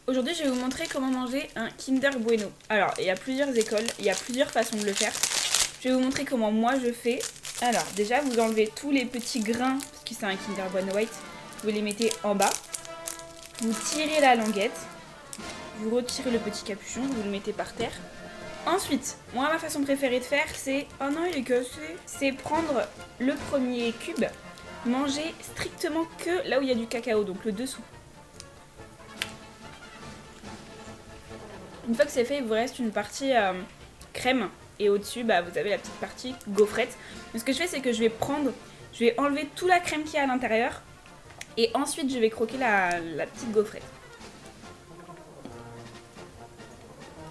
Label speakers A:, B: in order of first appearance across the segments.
A: Aujourd'hui, je vais vous montrer comment manger un Kinder Bueno. Alors, il y a plusieurs écoles, il y a plusieurs façons de le faire. Je vais vous montrer comment moi je fais. Alors, déjà, vous enlevez tous les petits grains, parce que c'est un Kinder Bueno White. Vous les mettez en bas. Vous tirez la languette. Vous retirez le petit capuchon, vous le mettez par terre. Ensuite, moi, ma façon préférée de faire, c'est... Oh non, il est cassé. C'est prendre le premier cube, manger strictement que là où il y a du cacao, donc le dessous. Une fois que c'est fait, il vous reste une partie crème et au-dessus, vous avez la petite partie gaufrette. Donc, ce que je fais, c'est que je vais enlever toute la crème qu'il y a à l'intérieur et ensuite je vais croquer la petite gaufrette.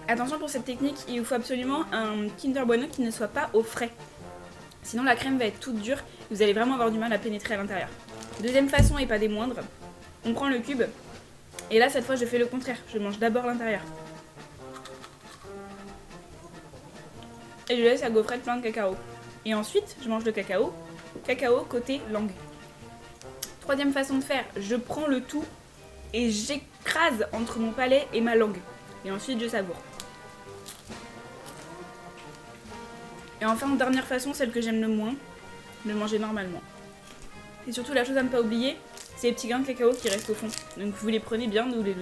A: Attention pour cette technique, il vous faut absolument un Kinder Bueno qui ne soit pas au frais. Sinon la crème va être toute dure et vous allez vraiment avoir du mal à pénétrer à l'intérieur. Deuxième façon et pas des moindres, on prend le cube et là cette fois je fais le contraire, je mange d'abord l'intérieur. Et je laisse la gaufrette plein de cacao. Et ensuite, je mange le cacao côté langue. Troisième façon de faire, je prends le tout et j'écrase entre mon palais et ma langue. Et ensuite, je savoure. Et enfin, dernière façon, celle que j'aime le moins, de manger normalement. Et surtout, la chose à ne pas oublier, c'est les petits grains de cacao qui restent au fond. Donc vous les prenez bien, vous ne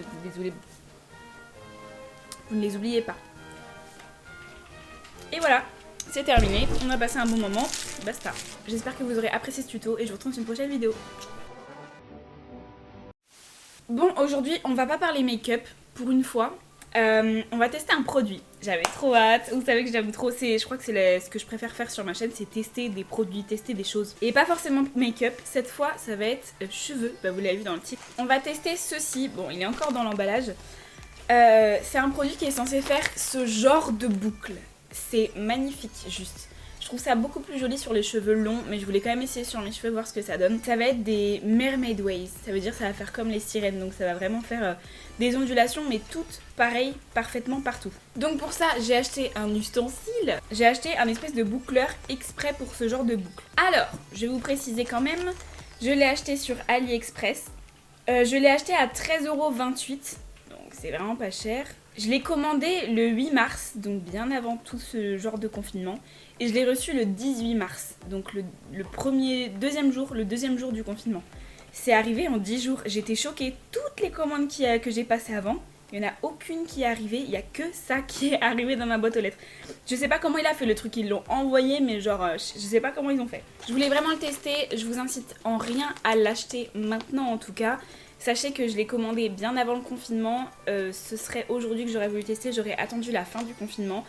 A: les oubliez pas. Et voilà, c'est terminé, on a passé un bon moment, basta. J'espère que vous aurez apprécié ce tuto et je vous retrouve dans une prochaine vidéo. Bon, aujourd'hui, on va pas parler make-up, pour une fois. On va tester un produit. J'avais trop hâte, vous savez que j'aime trop, je crois que c'est ce que je préfère faire sur ma chaîne, c'est tester des produits, tester des choses. Et pas forcément make-up, cette fois ça va être cheveux, vous l'avez vu dans le titre. On va tester ceci, bon il est encore dans l'emballage. C'est un produit qui est censé faire ce genre de boucle. C'est magnifique, juste. Je trouve ça beaucoup plus joli sur les cheveux longs, mais je voulais quand même essayer sur mes cheveux, voir ce que ça donne. Ça va être des mermaid waves, ça veut dire ça va faire comme les sirènes, donc ça va vraiment faire des ondulations, mais toutes pareilles, parfaitement partout. Donc pour ça, j'ai acheté un ustensile, j'ai acheté un espèce de boucleur exprès pour ce genre de boucle. Alors, je vais vous préciser quand même, je l'ai acheté sur AliExpress, je l'ai acheté à 13,28 €, donc c'est vraiment pas cher. Je l'ai commandé le 8 mars, donc bien avant tout ce genre de confinement. Et je l'ai reçu le 18 mars, donc le deuxième jour du confinement. C'est arrivé en 10 jours, j'étais choquée. Toutes les commandes que j'ai passées avant, il n'y en a aucune qui est arrivée, il n'y a que ça qui est arrivé dans ma boîte aux lettres. Je sais pas comment il a fait le truc, ils l'ont envoyé, mais genre, je sais pas comment ils ont fait. Je voulais vraiment le tester, je vous incite en rien à l'acheter maintenant en tout cas. Sachez que je l'ai commandé bien avant le confinement, ce serait aujourd'hui que j'aurais voulu tester, j'aurais attendu la fin du confinement.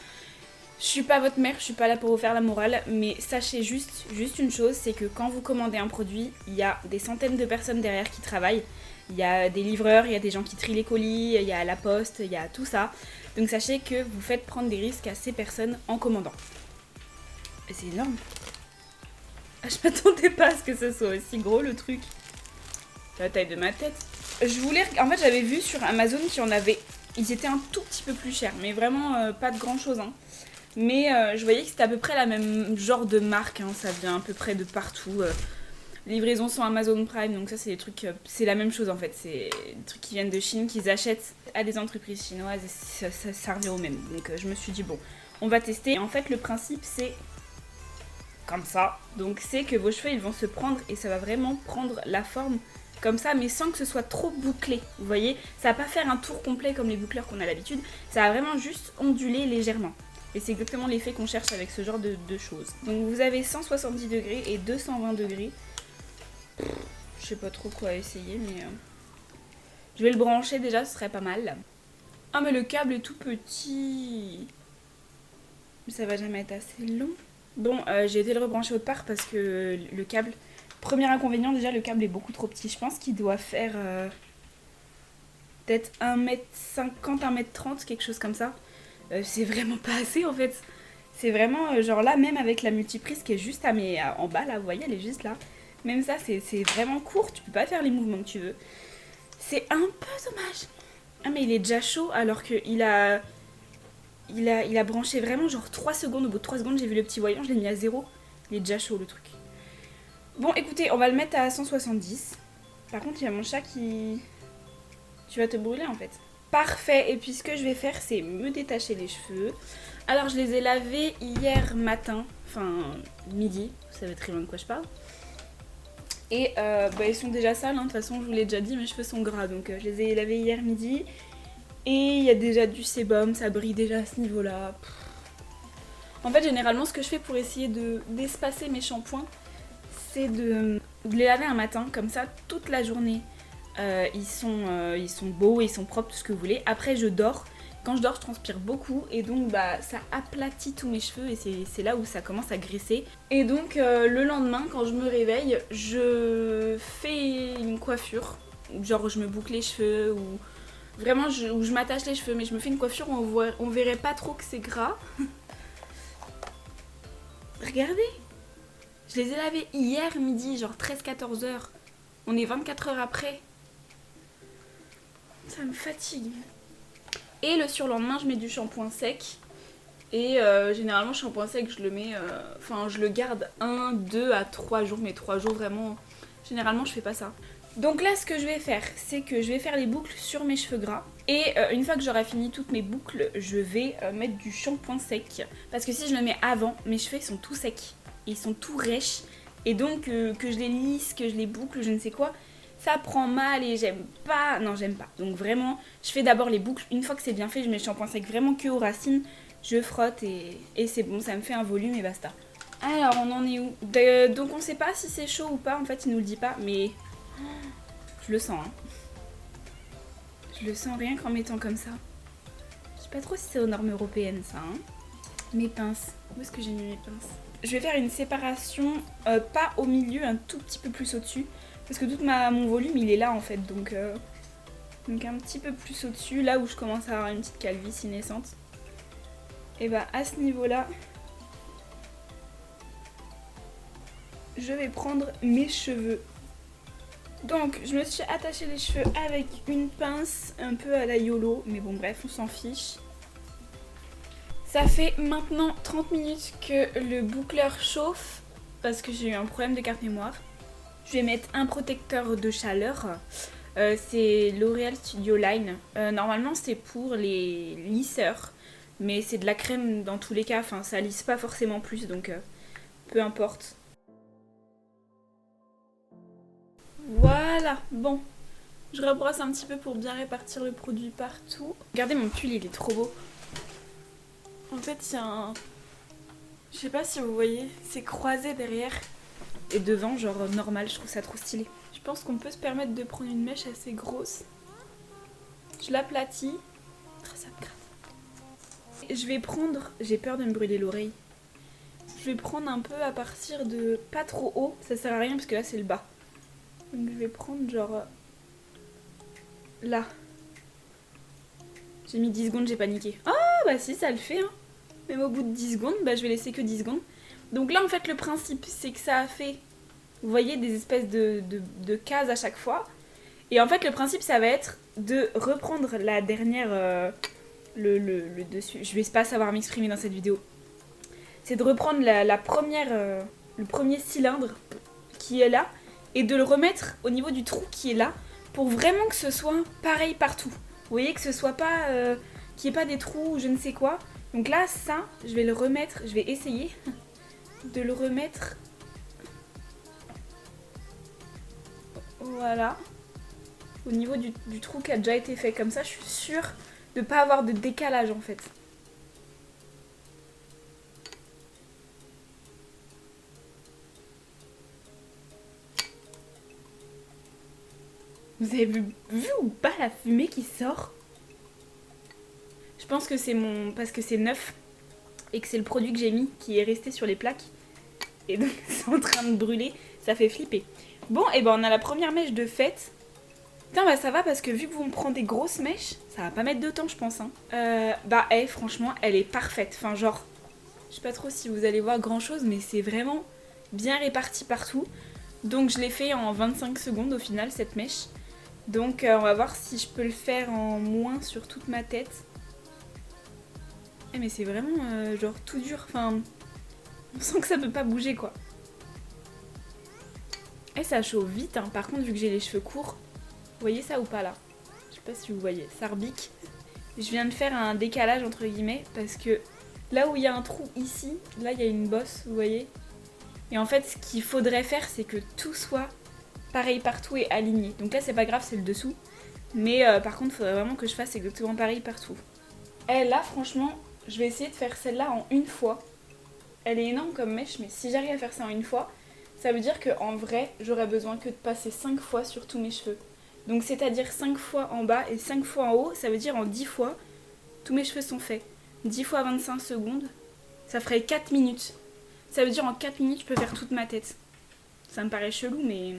A: Je suis pas votre mère, je suis pas là pour vous faire la morale, mais sachez juste une chose, c'est que quand vous commandez un produit, il y a des centaines de personnes derrière qui travaillent. Il y a des livreurs, il y a des gens qui trient les colis, il y a la poste, il y a tout ça. Donc sachez que vous faites prendre des risques à ces personnes en commandant. Et c'est énorme. Ah, je m'attendais pas à ce que ce soit aussi gros le truc. La taille de ma tête. En fait j'avais vu sur Amazon qu'il y en avait. Ils étaient un tout petit peu plus chers, mais vraiment pas de grand chose hein. Mais je voyais que c'était à peu près la même genre de marque, hein, ça vient à peu près de partout. Livraison sans Amazon Prime, donc ça c'est des trucs, c'est la même chose en fait. C'est des trucs qui viennent de Chine, qu'ils achètent à des entreprises chinoises et ça revient au même. Donc je me suis dit bon, on va tester. Et en fait le principe c'est comme ça. Donc c'est que vos cheveux ils vont se prendre et ça va vraiment prendre la forme comme ça, mais sans que ce soit trop bouclé. Vous voyez, ça va pas faire un tour complet comme les boucleurs qu'on a l'habitude, ça va vraiment juste onduler légèrement. Et c'est exactement l'effet qu'on cherche avec ce genre de choses. Donc vous avez 170 degrés et 220 degrés. Je sais pas trop quoi essayer, mais je vais le brancher déjà, ce serait pas mal. Ah mais le câble est tout petit. Mais ça va jamais être assez long. Bon, j'ai été le rebrancher autre part parce que le câble... Premier inconvénient, déjà le câble est beaucoup trop petit. Je pense qu'il doit faire peut-être 1m50, 1m30, quelque chose comme ça. C'est vraiment pas assez en fait. C'est vraiment genre là, même avec la multiprise qui est juste en bas là, vous voyez, elle est juste là. Même ça, c'est vraiment court, tu peux pas faire les mouvements que tu veux. C'est un peu dommage. Ah mais il est déjà chaud alors qu'il a branché vraiment genre 3 secondes. Au bout de 3 secondes, j'ai vu le petit voyant, je l'ai mis à 0. Il est déjà chaud le truc. Bon écoutez, on va le mettre à 170. Par contre, il y a mon chat qui... Tu vas te brûler en fait. Parfait, et puis ce que je vais faire c'est me détacher les cheveux. Alors je les ai lavés hier matin, enfin midi, vous savez très bien de quoi je parle. Et ils sont déjà sales, hein. De toute façon je vous l'ai déjà dit, mes cheveux sont gras, donc je les ai lavés hier midi. Et il y a déjà du sébum, ça brille déjà à ce niveau-là. En fait généralement ce que je fais pour essayer d'espacer mes shampoings, c'est de les laver un matin, comme ça toute la journée. Ils sont beaux, ils sont propres, tout ce que vous voulez. Après je dors, quand je dors je transpire beaucoup et donc ça aplatit tous mes cheveux et c'est là où ça commence à graisser. Et donc le lendemain quand je me réveille, je fais une coiffure, genre je me boucle les cheveux ou vraiment où je m'attache les cheveux, mais je me fais une coiffure où on verrait pas trop que c'est gras. Regardez, je les ai lavés hier midi, genre 13-14 heures. On est 24 heures après. Ça me fatigue. Et le surlendemain, je mets du shampoing sec. Et généralement, le shampoing sec, je le mets... je le garde 1, 2 à 3 jours. Mais 3 jours, vraiment... Généralement, je fais pas ça. Donc là, ce que je vais faire, c'est que je vais faire les boucles sur mes cheveux gras. Et une fois que j'aurai fini toutes mes boucles, je vais mettre du shampoing sec. Parce que si je le mets avant, mes cheveux, ils sont tout secs. Ils sont tout rêches. Et donc, que je les lisse, que je les boucle, je ne sais quoi... Ça prend mal et j'aime pas. Non, j'aime pas. Donc vraiment, je fais d'abord les boucles. Une fois que c'est bien fait, je mets le shampoing sec vraiment que aux racines. Je frotte et c'est bon, ça me fait un volume et basta. Alors, on en est où? Donc on sait pas si c'est chaud ou pas. En fait, il nous le dit pas, mais je le sens. Hein. Je le sens rien qu'en mettant comme ça. Je sais pas trop si c'est aux normes européennes, ça. Hein. Mes pinces. Où est-ce que j'ai mis mes pinces? Je vais faire une séparation, pas au milieu, un tout petit peu plus au-dessus. Parce que tout mon volume il est là en fait, donc un petit peu plus au-dessus, là où je commence à avoir une petite calvitie naissante. Et à ce niveau-là, je vais prendre mes cheveux. Donc je me suis attaché les cheveux avec une pince un peu à la YOLO, mais bon bref, on s'en fiche. Ça fait maintenant 30 minutes que le boucleur chauffe, parce que j'ai eu un problème de carte mémoire. Je vais mettre un protecteur de chaleur, c'est L'Oréal Studio Line. Normalement c'est pour les lisseurs, mais c'est de la crème dans tous les cas, enfin ça lisse pas forcément plus, donc peu importe. Voilà, bon, je rebrosse un petit peu pour bien répartir le produit partout. Regardez mon pull, il est trop beau. En fait il y a un... Je sais pas si vous voyez, c'est croisé derrière. Et devant, genre normal, je trouve ça trop stylé. Je pense qu'on peut se permettre de prendre une mèche assez grosse. Je l'aplatis. Ça me gratte. Je vais prendre... J'ai peur de me brûler l'oreille. Je vais prendre un peu à partir de... Pas trop haut, ça sert à rien parce que là c'est le bas. Donc je vais prendre genre... Là. J'ai mis 10 secondes, j'ai paniqué. Ah bah si, ça le fait. Hein. Même au bout de 10 secondes, je vais laisser que 10 secondes. Donc là en fait le principe c'est que ça a fait, vous voyez, des espèces de cases à chaque fois. Et en fait le principe ça va être de reprendre la dernière, le dessus, je vais pas savoir m'exprimer dans cette vidéo. C'est de reprendre la première, le premier cylindre qui est là et de le remettre au niveau du trou qui est là pour vraiment que ce soit pareil partout. Vous voyez, que ce soit pas, qu'il n'y ait pas des trous ou je ne sais quoi. Donc là ça, je vais le remettre, je vais essayer de le remettre, voilà, au niveau du trou qui a déjà été fait. Comme ça je suis sûre de ne pas avoir de décalage en fait. Vous avez vu ou pas la fumée qui sort? Je pense que c'est parce que c'est neuf et que c'est le produit que j'ai mis qui est resté sur les plaques. Et donc c'est en train de brûler, ça fait flipper. Bon, et on a la première mèche de faite. Putain, ça va parce que vu que vous me prenez des grosses mèches, ça va pas mettre de temps je pense. Hein. Franchement, elle est parfaite. Enfin genre, je sais pas trop si vous allez voir grand chose, mais c'est vraiment bien réparti partout. Donc je l'ai fait en 25 secondes au final cette mèche. Donc on va voir si je peux le faire en moins sur toute ma tête. Mais c'est vraiment genre tout dur, enfin on sent que ça peut pas bouger quoi. Et ça chauffe vite hein. Par contre vu que j'ai les cheveux courts, vous voyez ça ou pas là? Je sais sais pas si vous voyez, ça rebique. Je viens de faire un décalage entre guillemets parce que là où il y a un trou ici, là il y a une bosse, vous voyez. Et en fait ce qu'il faudrait faire c'est que tout soit pareil partout et aligné. Donc là c'est pas grave, c'est le dessous. Mais par contre il faudrait vraiment que je fasse exactement pareil partout. Et là franchement je vais essayer de faire celle-là en une fois. Elle est énorme comme mèche mais si j'arrive à faire ça en une fois, ça veut dire qu'en vrai j'aurais besoin que de passer 5 fois sur tous mes cheveux. Donc c'est-à-dire 5 fois en bas et 5 fois en haut, ça veut dire en 10 fois, tous mes cheveux sont faits. 10 fois 25 secondes, ça ferait 4 minutes. Ça veut dire en 4 minutes, je peux faire toute ma tête. Ça me paraît chelou, mais...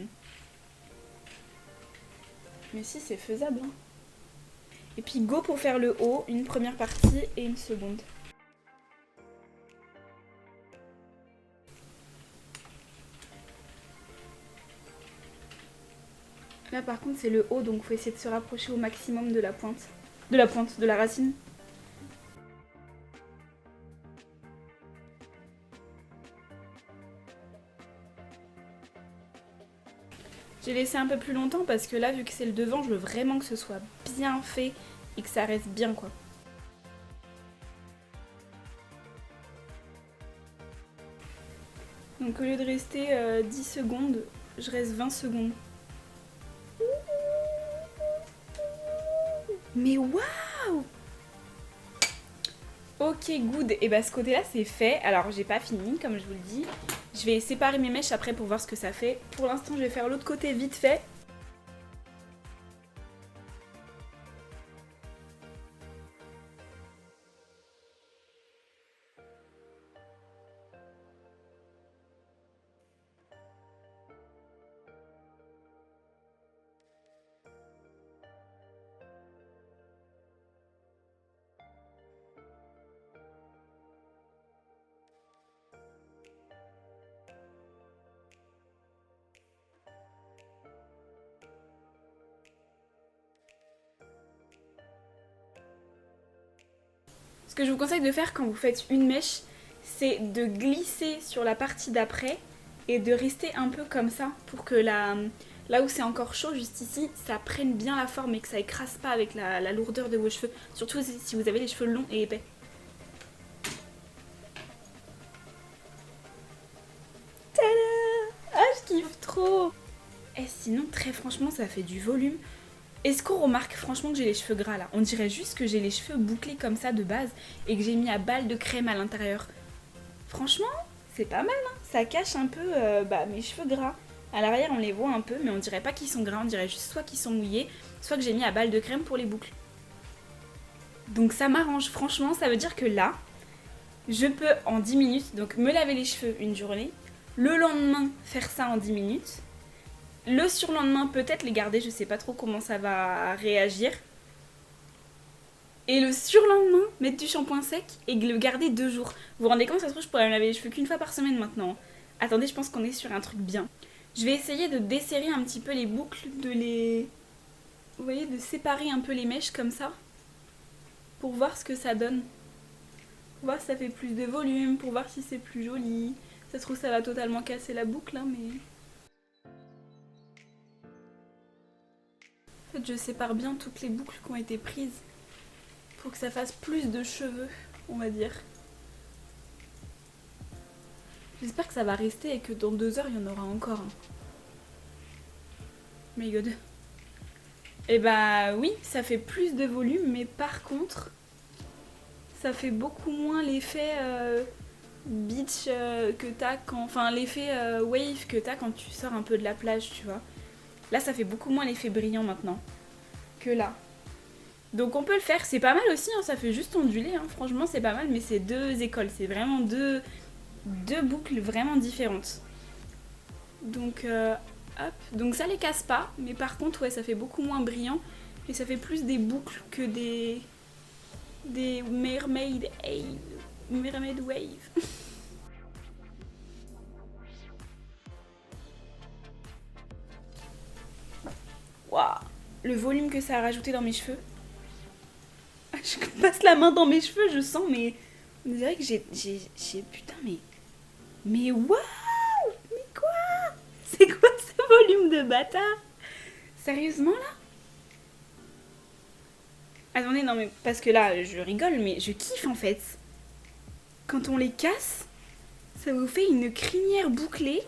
A: Mais si, c'est faisable. Hein. Et puis go pour faire le haut, une première partie et une seconde. Là par contre c'est le haut, donc faut essayer de se rapprocher au maximum de la pointe. De la racine. J'ai laissé un peu plus longtemps parce que là vu que c'est le devant, je veux vraiment que ce soit bien fait et que ça reste bien quoi. Donc au lieu de rester 10 secondes, je reste 20 secondes. Mais waouh! Ok, good. Et bah ce côté-là c'est fait. Alors j'ai pas fini comme je vous le dis. Je vais séparer mes mèches après pour voir ce que ça fait. Pour l'instant je vais faire l'autre côté vite fait. Ce que je vous conseille de faire quand vous faites une mèche, c'est de glisser sur la partie d'après et de rester un peu comme ça pour que là où c'est encore chaud, juste ici, ça prenne bien la forme et que ça écrase pas avec la lourdeur de vos cheveux. Surtout si vous avez les cheveux longs et épais. Tada! Ah, je kiffe trop! Et sinon, très franchement, ça fait du volume. Est-ce qu'on remarque franchement que j'ai les cheveux gras là? On dirait juste que j'ai les cheveux bouclés comme ça de base et que j'ai mis à balle de crème à l'intérieur. Franchement, c'est pas mal, hein. Ça cache un peu mes cheveux gras. À l'arrière, on les voit un peu, mais on dirait pas qu'ils sont gras, on dirait juste soit qu'ils sont mouillés, soit que j'ai mis à balle de crème pour les boucles. Donc ça m'arrange, franchement, ça veut dire que là, je peux en 10 minutes, donc me laver les cheveux une journée, le lendemain faire ça en 10 minutes, le surlendemain peut-être les garder, je sais pas trop comment ça va réagir. Et le surlendemain, mettre du shampoing sec et le garder 2 jours. Vous vous rendez compte, ça se trouve, je pourrais me laver les cheveux qu'une fois par semaine maintenant. Attendez, je pense qu'on est sur un truc bien. Je vais essayer de desserrer un petit peu les boucles, vous voyez, de séparer un peu les mèches comme ça. Pour voir ce que ça donne. Pour voir si ça fait plus de volume, pour voir si c'est plus joli. Ça se trouve, ça va totalement casser la boucle, hein, mais... En fait, je sépare bien toutes les boucles qui ont été prises. Pour que ça fasse plus de cheveux, on va dire. J'espère que ça va rester et que dans 2 heures, il y en aura encore. My god. Et bah oui, ça fait plus de volume, mais par contre, ça fait beaucoup moins l'effet beach que t'as quand... Enfin, l'effet wave que t'as quand tu sors un peu de la plage, tu vois. Là, ça fait beaucoup moins l'effet brillant maintenant que là. Donc on peut le faire, c'est pas mal aussi, hein, ça fait juste onduler, hein. Franchement c'est pas mal, mais c'est 2 écoles, c'est vraiment deux boucles vraiment différentes. Donc hop, donc ça les casse pas, mais par contre ouais ça fait beaucoup moins brillant et ça fait plus des boucles que des mermaid wave. Waouh, le volume que ça a rajouté dans mes cheveux. Je passe la main dans mes cheveux, je sens, mais on dirait que j'ai putain, mais waouh, mais quoi? C'est quoi ce volume de bâtard? Sérieusement là? Attendez, non mais parce que là, je rigole, mais je kiffe en fait. Quand on les casse, ça vous fait une crinière bouclée.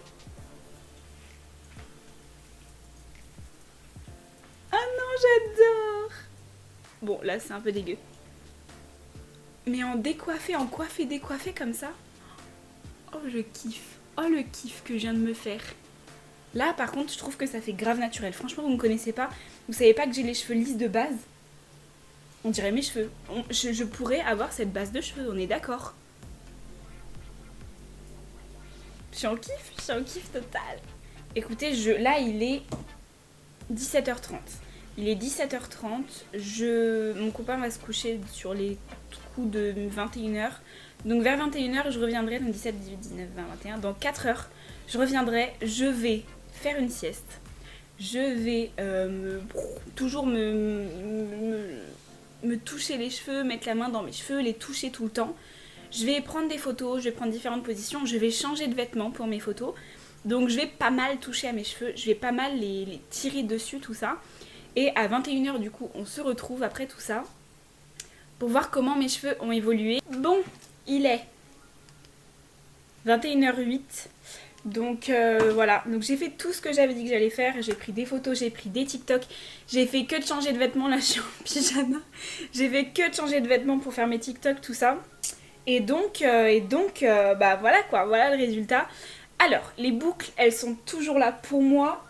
A: Ah non, j'adore. Bon, là, c'est un peu dégueu. Mais en décoiffé, en coiffé, décoiffé comme ça. Oh, je kiffe. Oh, le kiff que je viens de me faire. Là, par contre, je trouve que ça fait grave naturel. Franchement, vous me connaissez pas. Vous savez pas que j'ai les cheveux lisses de base. On dirait mes cheveux. Je pourrais avoir cette base de cheveux, on est d'accord. Je suis en kiff total. Écoutez, là, il est 17h30. Il est 17h30. Mon copain va se coucher sur les coups de 21h. Donc vers 21h, je reviendrai. Donc 17, 18, 19, 20, 21. Dans 4 heures, je reviendrai. Je vais faire une sieste. Je vais toujours me toucher les cheveux, mettre la main dans mes cheveux, les toucher tout le temps. Je vais prendre des photos, je vais prendre différentes positions. Je vais changer de vêtements pour mes photos. Donc je vais pas mal toucher à mes cheveux. Je vais pas mal les tirer dessus, tout ça. Et à 21h, du coup, on se retrouve après tout ça pour voir comment mes cheveux ont évolué. Bon, il est 21h08. Donc voilà, donc j'ai fait tout ce que j'avais dit que j'allais faire. J'ai pris des photos, j'ai pris des TikTok. J'ai fait que de changer de vêtements, là je suis en pyjama. J'ai fait que de changer de vêtements pour faire mes TikTok, tout ça. Et donc bah voilà quoi, voilà le résultat. Alors, les boucles, elles sont toujours là pour moi.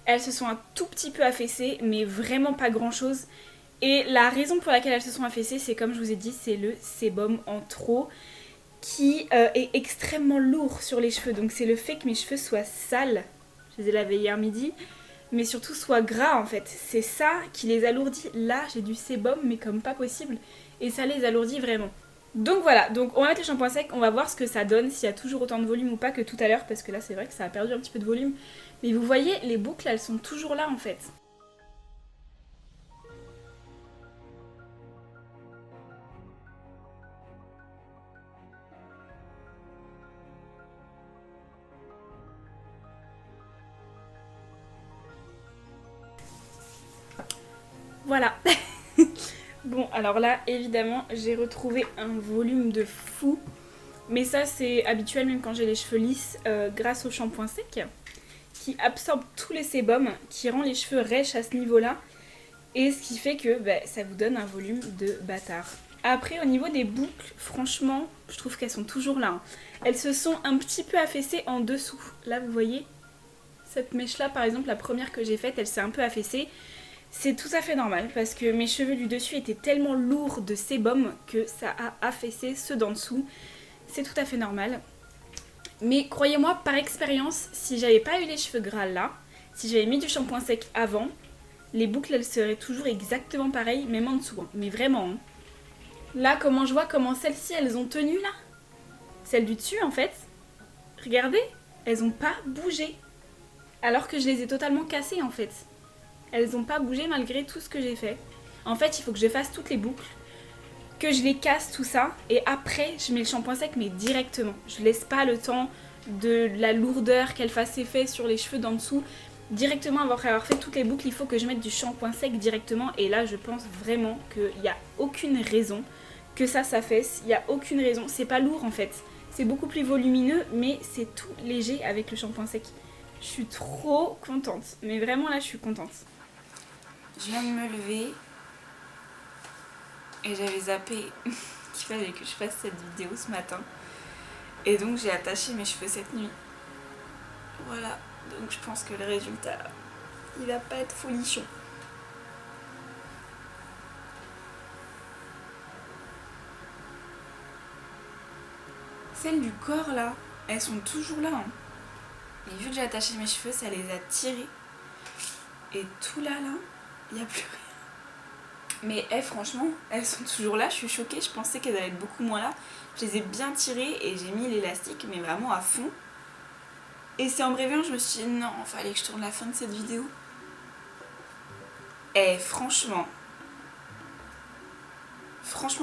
A: Elles se sont un tout petit peu affaissées, mais vraiment pas grand chose. Et la raison pour laquelle elles se sont affaissées, c'est comme je vous ai dit, c'est le sébum en trop qui est extrêmement lourd sur les cheveux. Donc c'est le fait que mes cheveux soient sales, je les ai lavés hier midi, mais surtout soient gras en fait. C'est ça qui les alourdit. Là, j'ai du sébum, mais comme pas possible. Et ça les alourdit vraiment. Donc voilà, donc on va mettre le shampoing sec, on va voir ce que ça donne, s'il y a toujours autant de volume ou pas que tout à l'heure, parce que là c'est vrai que ça a perdu un petit peu de volume. Mais vous voyez, les boucles, elles sont toujours là en fait. Voilà. Bon, alors là, évidemment, j'ai retrouvé un volume de fou. Mais ça, c'est habituel même quand j'ai les cheveux lisses, grâce au shampoing sec, qui absorbe tous les sébums, qui rend les cheveux rêches à ce niveau-là. Et ce qui fait que ça vous donne un volume de bâtard. Après, au niveau des boucles, franchement, je trouve qu'elles sont toujours là. Elles se sont un petit peu affaissées en dessous. Là, vous voyez, cette mèche-là, par exemple, la première que j'ai faite, elle s'est un peu affaissée. C'est tout à fait normal parce que mes cheveux du dessus étaient tellement lourds de sébum que ça a affaissé ceux d'en dessous. C'est tout à fait normal. Mais croyez-moi, par expérience, si j'avais pas eu les cheveux gras là, si j'avais mis du shampoing sec avant, les boucles elles seraient toujours exactement pareilles, même en dessous. Hein. Mais vraiment. Hein. Là, comment je vois comment celles-ci elles ont tenu là. Celles du dessus en fait. Regardez, elles ont pas bougé. Alors que je les ai totalement cassées en fait. Elles n'ont pas bougé malgré tout ce que j'ai fait. En fait, il faut que je fasse toutes les boucles, que je les casse, tout ça, et après, je mets le shampoing sec, mais directement. Je laisse pas le temps de la lourdeur qu'elle fasse effet sur les cheveux d'en dessous. Directement, après avoir fait toutes les boucles, il faut que je mette du shampoing sec directement. Et là, je pense vraiment qu'il n'y a aucune raison que ça s'affaisse. Il n'y a aucune raison. C'est pas lourd, en fait. C'est beaucoup plus volumineux, mais c'est tout léger avec le shampoing sec. Je suis trop contente. Mais vraiment, là, je suis contente. Je viens de me lever et j'avais zappé qu'il fallait que je fasse cette vidéo ce matin. Et donc j'ai attaché mes cheveux cette nuit. Voilà, donc je pense que le résultat, il va pas être folichon. Celles du corps là, elles sont toujours là. Hein. Et vu que j'ai attaché mes cheveux, ça les a tirées. Et tout là, il n'y a plus rien. Mais franchement, elles sont toujours là, je suis choquée, je pensais qu'elles allaient être beaucoup moins là. Je les ai bien tirées et j'ai mis l'élastique, mais vraiment à fond. Et c'est en me réveillant, je me suis dit non, il fallait que je tourne la fin de cette vidéo. Et franchement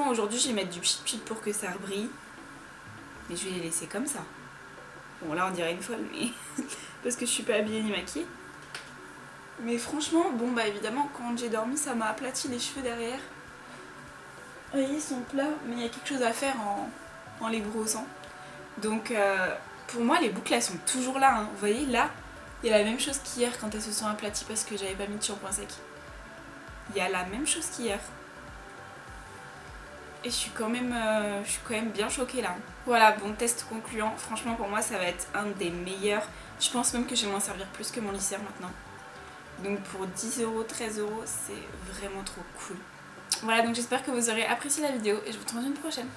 A: aujourd'hui je vais mettre du pchit pour que ça rebrille. Mais je vais les laisser comme ça. Bon là on dirait une folle, mais parce que je suis pas habillée ni maquillée. Mais franchement, bon bah évidemment quand j'ai dormi ça m'a aplati les cheveux derrière. Vous voyez, ils sont plats, mais il y a quelque chose à faire en les brossant. Donc pour moi, les boucles, elles sont toujours là. Hein. Vous voyez, là, il y a la même chose qu'hier quand elles se sont aplaties parce que j'avais pas mis de shampoing sec. Il y a la même chose qu'hier. Et je suis quand même bien choquée là. Voilà, bon, test concluant. Franchement, pour moi, ça va être un des meilleurs. Je pense même que je vais m'en servir plus que mon lissère maintenant. Donc pour 10€, 13€, c'est vraiment trop cool. Voilà, donc j'espère que vous aurez apprécié la vidéo et je vous retrouve dans une prochaine.